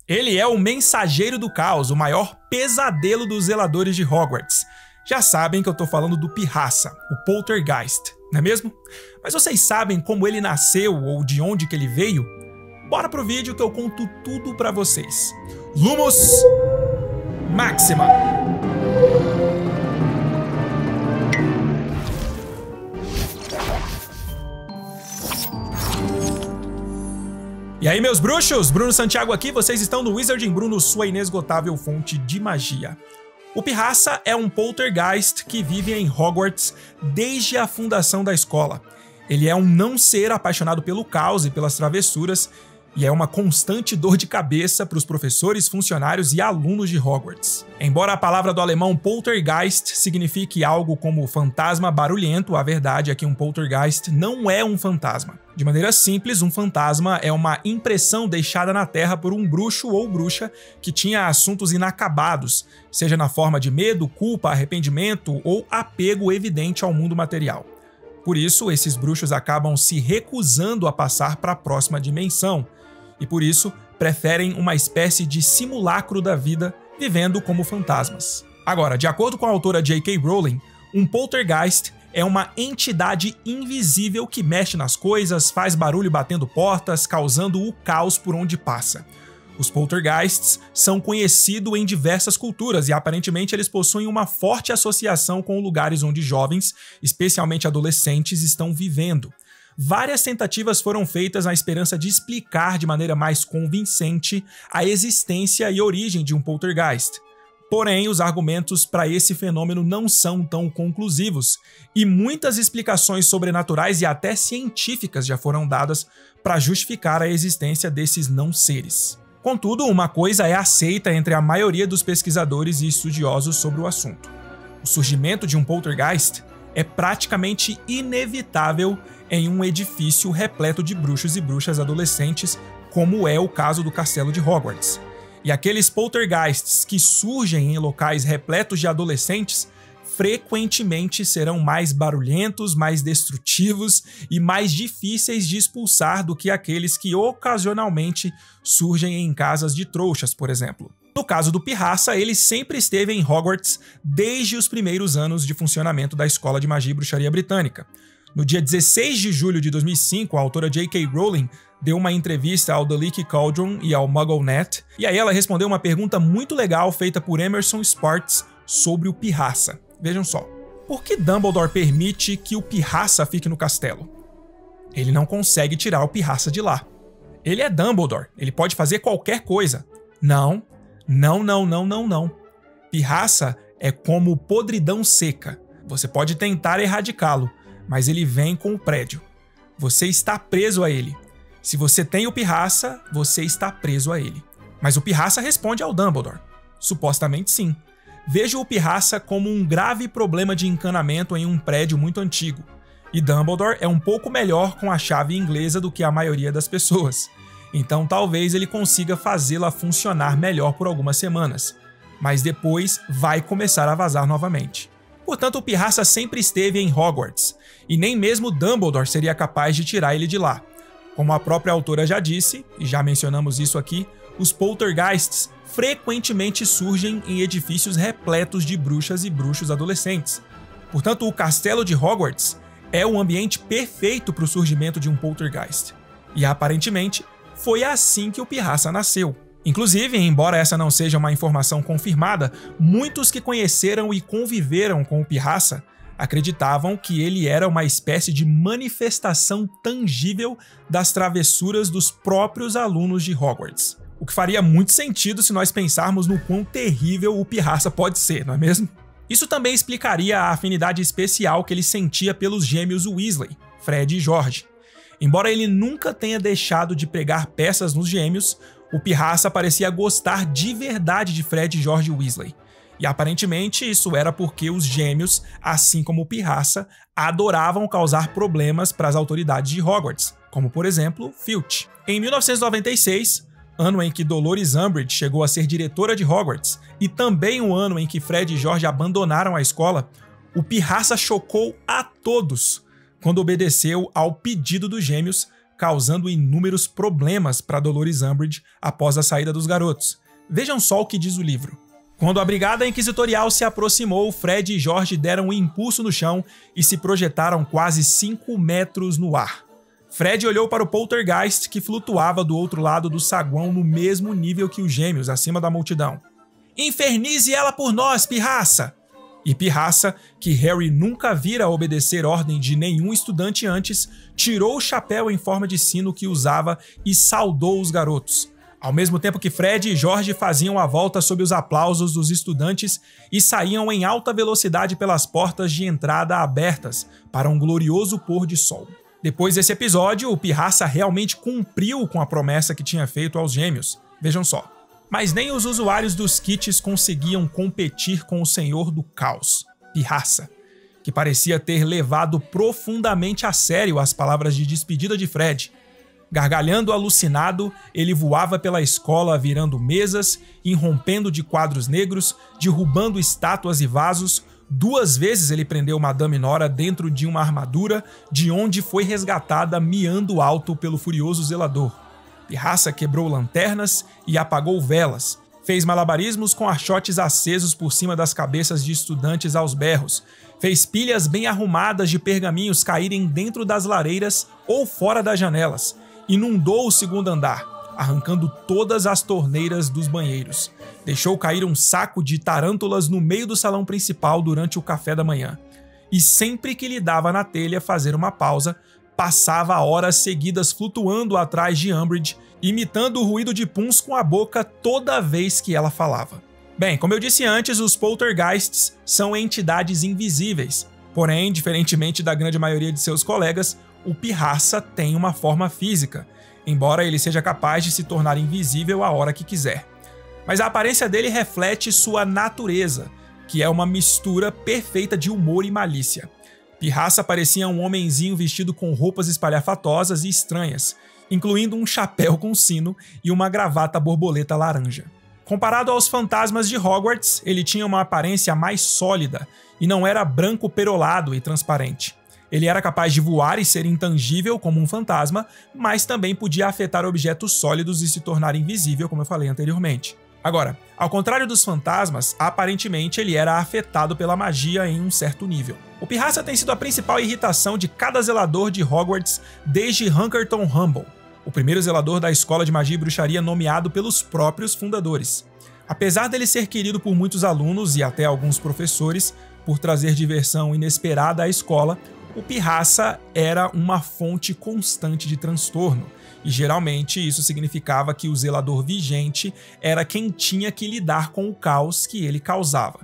Ele é o Mensageiro do Caos, o maior pesadelo dos zeladores de Hogwarts. Já sabem que eu tô falando do Pirraça, o Poltergeist, não é mesmo? Mas vocês sabem como ele nasceu ou de onde que ele veio? Bora pro vídeo que eu conto tudo pra vocês. Lumos Maxima! E aí, meus bruxos? Bruno Santiago aqui, vocês estão no Wizarding Bruno, sua inesgotável fonte de magia. O Pirraça é um poltergeist que vive em Hogwarts desde a fundação da escola. Ele é um não-ser apaixonado pelo caos e pelas travessuras, e é uma constante dor de cabeça para os professores, funcionários e alunos de Hogwarts. Embora a palavra do alemão poltergeist signifique algo como fantasma barulhento, a verdade é que um poltergeist não é um fantasma. De maneira simples, um fantasma é uma impressão deixada na Terra por um bruxo ou bruxa que tinha assuntos inacabados, seja na forma de medo, culpa, arrependimento ou apego evidente ao mundo material. Por isso, esses bruxos acabam se recusando a passar para a próxima dimensão, e por isso preferem uma espécie de simulacro da vida, vivendo como fantasmas. Agora, de acordo com a autora J.K. Rowling, um poltergeist é uma entidade invisível que mexe nas coisas, faz barulho batendo portas, causando o caos por onde passa. Os poltergeists são conhecidos em diversas culturas e aparentemente eles possuem uma forte associação com lugares onde jovens, especialmente adolescentes, estão vivendo. Várias tentativas foram feitas na esperança de explicar de maneira mais convincente a existência e origem de um poltergeist. Porém, os argumentos para esse fenômeno não são tão conclusivos, e muitas explicações sobrenaturais e até científicas já foram dadas para justificar a existência desses não-seres. Contudo, uma coisa é aceita entre a maioria dos pesquisadores e estudiosos sobre o assunto. O surgimento de um poltergeist é praticamente inevitável em um edifício repleto de bruxos e bruxas adolescentes, como é o caso do Castelo de Hogwarts. E aqueles poltergeists que surgem em locais repletos de adolescentes frequentemente serão mais barulhentos, mais destrutivos e mais difíceis de expulsar do que aqueles que ocasionalmente surgem em casas de trouxas, por exemplo. No caso do Pirraça, ele sempre esteve em Hogwarts desde os primeiros anos de funcionamento da Escola de Magia e Bruxaria Britânica. No dia 16 de julho de 2005, a autora J.K. Rowling deu uma entrevista ao The Leaky Cauldron e ao MuggleNet, e aí ela respondeu uma pergunta muito legal feita por Emerson Sparks sobre o Pirraça. Vejam só, por que Dumbledore permite que o Pirraça fique no castelo? Ele não consegue tirar o Pirraça de lá. Ele é Dumbledore, ele pode fazer qualquer coisa. Não. Pirraça é como podridão seca. Você pode tentar erradicá-lo, mas ele vem com o prédio. Você está preso a ele. Se você tem o Pirraça, você está preso a ele. Mas o Pirraça responde ao Dumbledore. Supostamente sim. Vejo o Pirraça como um grave problema de encanamento em um prédio muito antigo. E Dumbledore é um pouco melhor com a chave inglesa do que a maioria das pessoas. Então talvez ele consiga fazê-la funcionar melhor por algumas semanas. Mas depois vai começar a vazar novamente. Portanto, o Pirraça sempre esteve em Hogwarts, e nem mesmo Dumbledore seria capaz de tirar ele de lá. Como a própria autora já disse, e já mencionamos isso aqui, os poltergeists frequentemente surgem em edifícios repletos de bruxas e bruxos adolescentes. Portanto, o Castelo de Hogwarts é o ambiente perfeito para o surgimento de um poltergeist. E aparentemente, foi assim que o Pirraça nasceu. Inclusive, embora essa não seja uma informação confirmada, muitos que conheceram e conviveram com o Pirraça acreditavam que ele era uma espécie de manifestação tangível das travessuras dos próprios alunos de Hogwarts. O que faria muito sentido se nós pensarmos no quão terrível o Pirraça pode ser, não é mesmo? Isso também explicaria a afinidade especial que ele sentia pelos gêmeos Weasley, Fred e George. Embora ele nunca tenha deixado de pregar peças nos gêmeos, o Pirraça parecia gostar de verdade de Fred e George Weasley. E aparentemente isso era porque os gêmeos, assim como o Pirraça, adoravam causar problemas para as autoridades de Hogwarts, como por exemplo, Filch. Em 1996, ano em que Dolores Umbridge chegou a ser diretora de Hogwarts, e também o ano em que Fred e George abandonaram a escola, o Pirraça chocou a todos quando obedeceu ao pedido dos gêmeos causando inúmeros problemas para Dolores Umbridge após a saída dos garotos. Vejam só o que diz o livro. Quando a brigada inquisitorial se aproximou, Fred e George deram um impulso no chão e se projetaram quase 5 metros no ar. Fred olhou para o poltergeist que flutuava do outro lado do saguão no mesmo nível que os gêmeos, acima da multidão. "Infernize ela por nós, pirraça!" E Pirraça, que Harry nunca vira obedecer ordem de nenhum estudante antes, tirou o chapéu em forma de sino que usava e saudou os garotos. Ao mesmo tempo que Fred e George faziam a volta sob os aplausos dos estudantes e saíam em alta velocidade pelas portas de entrada abertas para um glorioso pôr de sol. Depois desse episódio, o Pirraça realmente cumpriu com a promessa que tinha feito aos gêmeos. Vejam só. Mas nem os usuários dos kits conseguiam competir com o Senhor do Caos, Pirraça, que parecia ter levado profundamente a sério as palavras de despedida de Fred. Gargalhando alucinado, ele voava pela escola virando mesas, irrompendo de quadros negros, derrubando estátuas e vasos. 2 vezes ele prendeu Madame Nora dentro de uma armadura, de onde foi resgatada miando alto pelo furioso zelador. Pirraça quebrou lanternas e apagou velas. Fez malabarismos com archotes acesos por cima das cabeças de estudantes aos berros. Fez pilhas bem arrumadas de pergaminhos caírem dentro das lareiras ou fora das janelas. Inundou o 2º andar, arrancando todas as torneiras dos banheiros. Deixou cair um saco de tarântulas no meio do salão principal durante o café da manhã. E sempre que lhe dava na telha fazer uma pausa, passava horas seguidas flutuando atrás de Umbridge, imitando o ruído de puns com a boca toda vez que ela falava. Bem, como eu disse antes, os poltergeists são entidades invisíveis. Porém, diferentemente da grande maioria de seus colegas, o Pirraça tem uma forma física, embora ele seja capaz de se tornar invisível a hora que quiser. Mas a aparência dele reflete sua natureza, que é uma mistura perfeita de humor e malícia. Pirraça parecia um homenzinho vestido com roupas espalhafatosas e estranhas, incluindo um chapéu com sino e uma gravata borboleta laranja. Comparado aos fantasmas de Hogwarts, ele tinha uma aparência mais sólida e não era branco perolado e transparente. Ele era capaz de voar e ser intangível como um fantasma, mas também podia afetar objetos sólidos e se tornar invisível, como eu falei anteriormente. Agora, ao contrário dos fantasmas, aparentemente ele era afetado pela magia em um certo nível. O Pirraça tem sido a principal irritação de cada zelador de Hogwarts desde Hunkerton Humble, o primeiro zelador da escola de magia e bruxaria nomeado pelos próprios fundadores. Apesar dele ser querido por muitos alunos e até alguns professores por trazer diversão inesperada à escola, o Pirraça era uma fonte constante de transtorno, e geralmente isso significava que o zelador vigente era quem tinha que lidar com o caos que ele causava,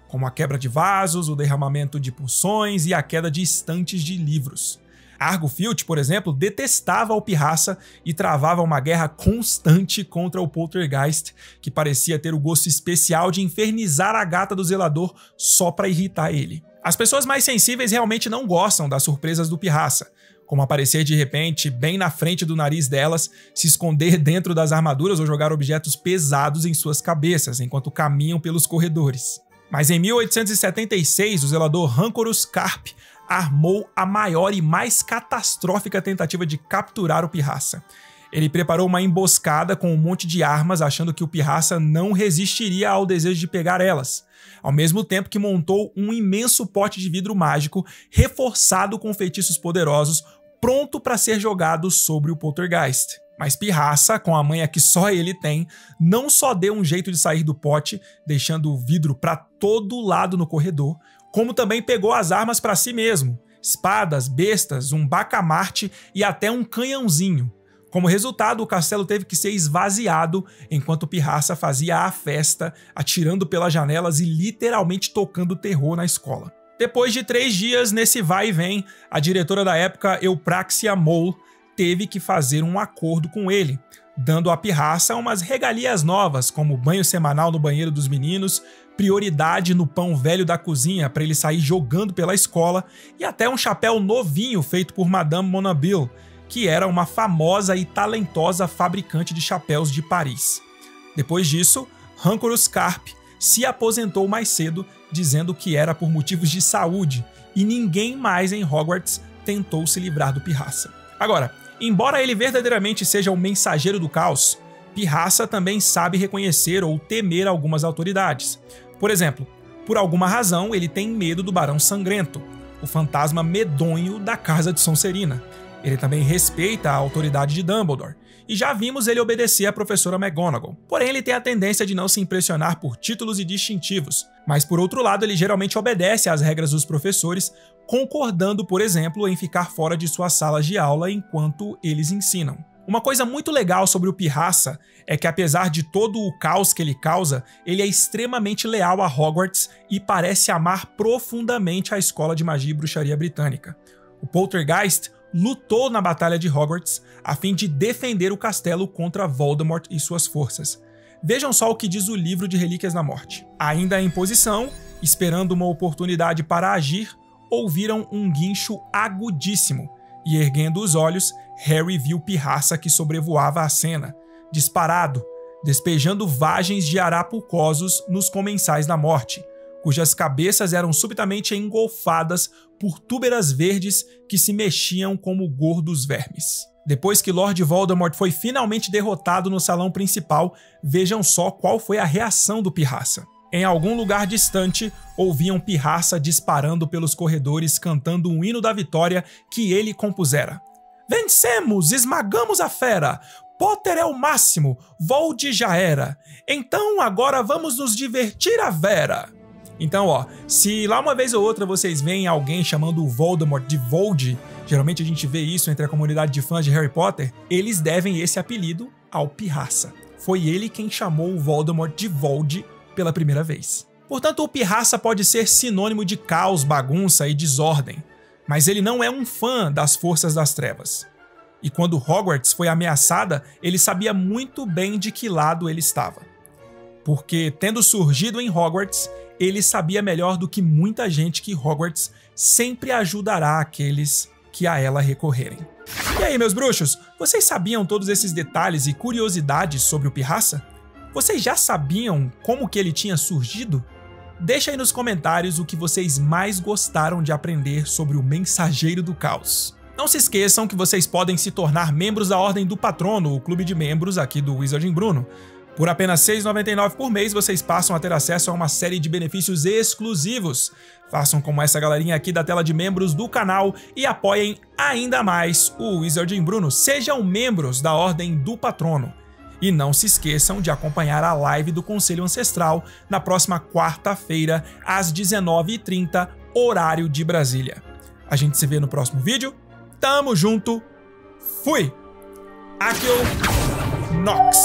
como a quebra de vasos, o derramamento de poções e a queda de estantes de livros. Argo Filch, por exemplo, detestava o Pirraça e travava uma guerra constante contra o poltergeist, que parecia ter o gosto especial de infernizar a gata do zelador só para irritar ele. As pessoas mais sensíveis realmente não gostam das surpresas do Pirraça, como aparecer de repente bem na frente do nariz delas, se esconder dentro das armaduras ou jogar objetos pesados em suas cabeças enquanto caminham pelos corredores. Mas em 1876, o zelador Rancorus Carp armou a maior e mais catastrófica tentativa de capturar o Pirraça. Ele preparou uma emboscada com um monte de armas, achando que o Pirraça não resistiria ao desejo de pegar elas, ao mesmo tempo que montou um imenso pote de vidro mágico reforçado com feitiços poderosos, pronto para ser jogado sobre o poltergeist. Mas Pirraça, com a manha que só ele tem, não só deu um jeito de sair do pote, deixando o vidro para todo lado no corredor, como também pegou as armas para si mesmo, espadas, bestas, um bacamarte e até um canhãozinho. Como resultado, o castelo teve que ser esvaziado enquanto Pirraça fazia a festa, atirando pelas janelas e literalmente tocando terror na escola. Depois de 3 dias nesse vai e vem, a diretora da época, Eupraxia Mole, teve que fazer um acordo com ele, dando a Pirraça umas regalias novas, como banho semanal no banheiro dos meninos, prioridade no pão velho da cozinha para ele sair jogando pela escola e até um chapéu novinho feito por Madame Monaville, que era uma famosa e talentosa fabricante de chapéus de Paris. Depois disso, Rancorus Carp se aposentou mais cedo, dizendo que era por motivos de saúde, e ninguém mais em Hogwarts tentou se livrar do Pirraça. Agora, Embora ele verdadeiramente seja o mensageiro do caos, Pirraça também sabe reconhecer ou temer algumas autoridades. Por exemplo, por alguma razão ele tem medo do Barão Sangrento, o fantasma medonho da Casa de Sonserina. Ele também respeita a autoridade de Dumbledore, e já vimos ele obedecer à professora McGonagall. Porém, ele tem a tendência de não se impressionar por títulos e distintivos, mas por outro lado ele geralmente obedece às regras dos professores, concordando, por exemplo, em ficar fora de suas salas de aula enquanto eles ensinam. Uma coisa muito legal sobre o Pirraça é que, apesar de todo o caos que ele causa, ele é extremamente leal a Hogwarts e parece amar profundamente a Escola de Magia e Bruxaria Britânica. O Poltergeist lutou na Batalha de Hogwarts a fim de defender o castelo contra Voldemort e suas forças. Vejam só o que diz o livro de Relíquias da Morte. Ainda em posição, esperando uma oportunidade para agir, ouviram um guincho agudíssimo e, erguendo os olhos, Harry viu Pirraça que sobrevoava a cena, disparado, despejando vagens de arapucosos nos comensais da morte, cujas cabeças eram subitamente engolfadas por túberas verdes que se mexiam como gordos vermes. Depois que Lord Voldemort foi finalmente derrotado no salão principal, vejam só qual foi a reação do Pirraça. Em algum lugar distante, ouviam Pirraça disparando pelos corredores cantando um hino da vitória que ele compusera. Vencemos! Esmagamos a fera! Potter é o máximo! Vold já era! Então agora vamos nos divertir a vera! Então, ó, se lá uma vez ou outra vocês veem alguém chamando o Voldemort de Vold, geralmente a gente vê isso entre a comunidade de fãs de Harry Potter, eles devem esse apelido ao Pirraça. Foi ele quem chamou o Voldemort de Vold pela primeira vez. Portanto, o Pirraça pode ser sinônimo de caos, bagunça e desordem, mas ele não é um fã das forças das trevas. E quando Hogwarts foi ameaçada, ele sabia muito bem de que lado ele estava. Porque, tendo surgido em Hogwarts, ele sabia melhor do que muita gente que Hogwarts sempre ajudará aqueles que a ela recorrerem. E aí, meus bruxos, vocês sabiam todos esses detalhes e curiosidades sobre o Pirraça? Vocês já sabiam como que ele tinha surgido? Deixa aí nos comentários o que vocês mais gostaram de aprender sobre o Mensageiro do Caos. Não se esqueçam que vocês podem se tornar membros da Ordem do Patrono, o clube de membros aqui do Wizarding Bruno. Por apenas R$ 6,99 por mês, vocês passam a ter acesso a uma série de benefícios exclusivos. Façam como essa galerinha aqui da tela de membros do canal e apoiem ainda mais o Wizarding Bruno. Sejam membros da Ordem do Patrono. E não se esqueçam de acompanhar a live do Conselho Ancestral na próxima quarta-feira, às 19h30, horário de Brasília. A gente se vê no próximo vídeo. Tamo junto. Fui! Accio Nox!